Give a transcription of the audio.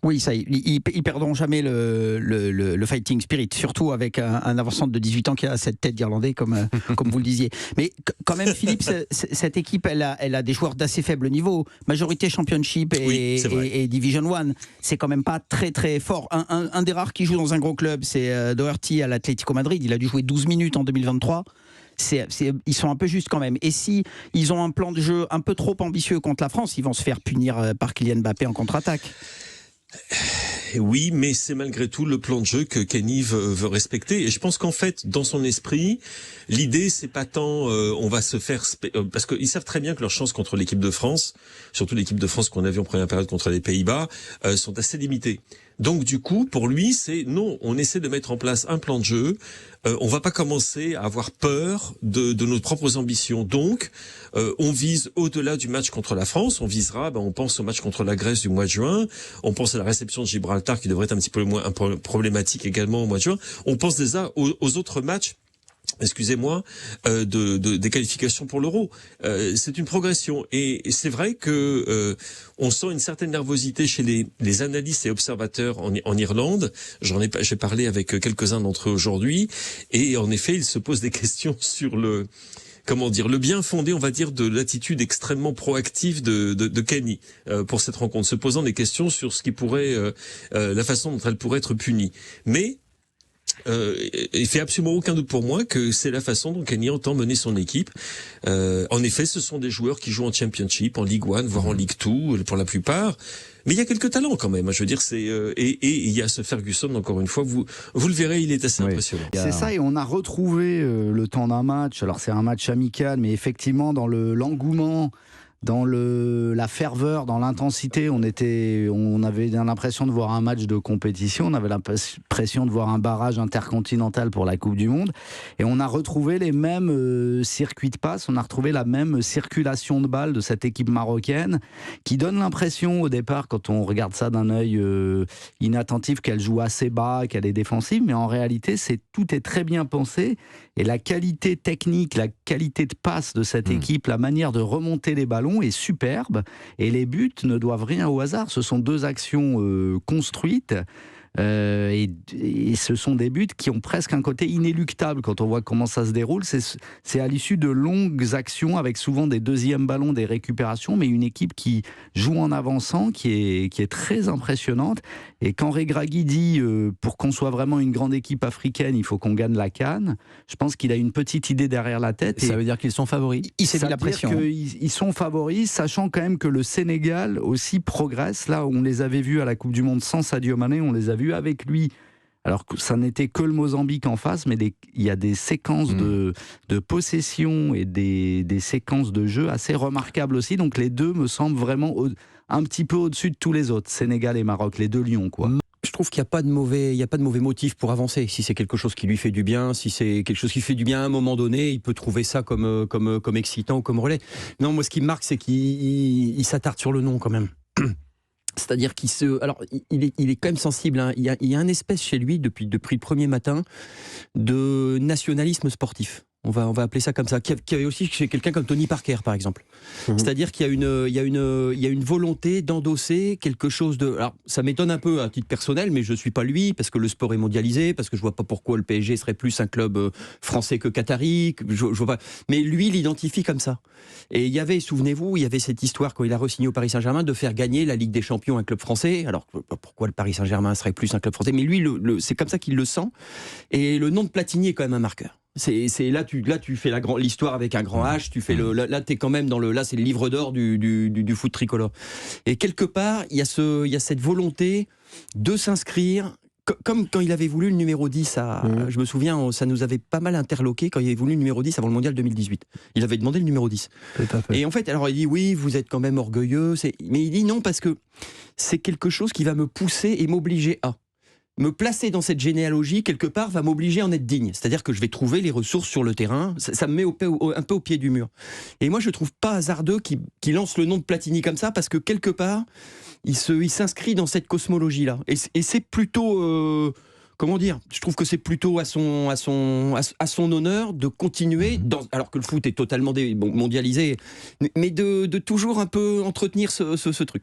Oui, ça, ils perdront jamais le fighting spirit, surtout avec un avant-centre de 18 ans qui a cette tête d'Irlandais, comme vous le disiez. Mais quand même, Philippe, cette équipe, elle a des joueurs d'assez faible niveau. Majorité Championship et Division 1, c'est quand même pas très très fort. Un des rares qui joue dans un gros club, c'est Doherty à l'Atlético Madrid. Il a dû jouer 12 minutes en 2023. Ils sont un peu justes quand même. Et si ils ont un plan de jeu un peu trop ambitieux contre la France, ils vont se faire punir par Kylian Mbappé en contre-attaque. Oui, mais c'est malgré tout le plan de jeu que Kenny veut respecter. Et je pense qu'en fait, dans son esprit, l'idée, c'est pas tant on va se faire... parce qu'ils savent très bien que leurs chances contre l'équipe de France, surtout l'équipe de France qu'on a vu en première période contre les Pays-Bas, sont assez limitées. Donc du coup, pour lui, c'est non, on essaie de mettre en place un plan de jeu. On va pas commencer à avoir peur de nos propres ambitions. Donc, on vise au-delà du match contre la France. On visera, on pense au match contre la Grèce du mois de juin. On pense à la réception de Gibraltar qui devrait être un petit peu moins problématique également au mois de juin. On pense déjà aux autres matchs. Excusez-moi, des qualifications pour l'Euro. C'est une progression et c'est vrai que on sent une certaine nervosité chez les analystes et observateurs en Irlande. J'ai parlé avec quelques-uns d'entre eux aujourd'hui et en effet, ils se posent des questions sur le bien fondé, on va dire, de l'attitude extrêmement proactive de Kenny pour cette rencontre, se posant des questions sur ce qui pourrait, la façon dont elle pourrait être punie. Mais il fait absolument aucun doute pour moi que c'est la façon dont Kenny entend mener son équipe. En effet, ce sont des joueurs qui jouent en Championship, en League 1, voire en League 2 pour la plupart. Mais il y a quelques talents quand même. Je veux dire, et il y a ce Ferguson, encore une fois, vous le verrez, il est assez impressionnant. C'est ça, et on a retrouvé le temps d'un match. Alors c'est un match amical, mais effectivement dans l'engouement, dans la ferveur, dans l'intensité, on avait l'impression de voir un match de compétition, on avait l'impression de voir un barrage intercontinental pour la Coupe du Monde, et on a retrouvé les mêmes circuits de passe, on a retrouvé la même circulation de balles de cette équipe marocaine, qui donne l'impression au départ, quand on regarde ça d'un œil inattentif, qu'elle joue assez bas, qu'elle est défensive, mais en réalité, tout est très bien pensé, et la qualité technique, la qualité de passe de cette équipe, la manière de remonter les ballons est superbe, et les buts ne doivent rien au hasard. Ce sont deux actions construites, et ce sont des buts qui ont presque un côté inéluctable quand on voit comment ça se déroule. C'est à l'issue de longues actions avec souvent des deuxièmes ballons, des récupérations, mais une équipe qui joue en avançant, qui est très impressionnante. Et quand Regragui dit pour qu'on soit vraiment une grande équipe africaine, il faut qu'on gagne la CAN, je pense qu'il a une petite idée derrière la tête. Ça veut dire qu'ils sont favoris. Il s'est mis la pression. Ils sont favoris, sachant quand même que le Sénégal aussi progresse. Là, on les avait vus à la Coupe du Monde sans Sadio Mané, on les a vus avec lui. Alors que ça n'était que le Mozambique en face, mais il y a des séquences de possession et des séquences de jeu assez remarquables aussi. Donc les deux me semblent vraiment un petit peu au-dessus de tous les autres, Sénégal et Maroc, les deux lions, quoi. Je trouve qu'il n'y a pas de mauvais motif pour avancer. Si c'est quelque chose qui lui fait du bien, si c'est quelque chose qui fait du bien à un moment donné, il peut trouver ça comme excitant ou comme relais. Non, moi ce qui me marque, c'est qu'il s'attarde sur le nom quand même. C'est-à-dire il est quand même sensible. Hein. Il y a un espèce chez lui depuis le premier matin de nationalisme sportif. On va appeler ça comme ça. Qui avait aussi chez quelqu'un comme Tony Parker, par exemple. C'est-à-dire qu'il y a une volonté d'endosser quelque chose de. Alors, ça m'étonne un peu à titre personnel, mais je suis pas lui parce que le sport est mondialisé, parce que je vois pas pourquoi le PSG serait plus un club français que qatari. Je vois pas. Mais lui, il l'identifie comme ça. Et souvenez-vous, il y avait cette histoire quand il a re-signé au Paris Saint-Germain de faire gagner la Ligue des Champions à un club français. Alors pourquoi le Paris Saint-Germain serait plus un club français? Mais lui, c'est comme ça qu'il le sent. Et le nom de Platini est quand même un marqueur. Là tu fais l'histoire avec un grand H, tu fais là t'es quand même là c'est le livre d'or du foot tricolore. Et quelque part il y a cette volonté de s'inscrire comme quand il avait voulu le numéro 10 je me souviens, ça nous avait pas mal interloqué quand il avait voulu le numéro 10 avant le mondial 2018. Il avait demandé le numéro 10. Tout à fait. Et en fait, alors il dit oui, vous êtes quand même orgueilleux, mais il dit non parce que c'est quelque chose qui va me pousser et m'obliger à me placer dans cette généalogie, quelque part, va m'obliger à en être digne. C'est-à-dire que je vais trouver les ressources sur le terrain. Ça me met un peu au pied du mur. Et moi, je trouve pas hasardeux qu'il lance le nom de Platini comme ça, parce que quelque part, il s'inscrit dans cette cosmologie-là. Et c'est plutôt... comment dire ? Je trouve que c'est plutôt à son honneur de continuer, alors que le foot est totalement mondialisé, mais de toujours un peu entretenir ce truc.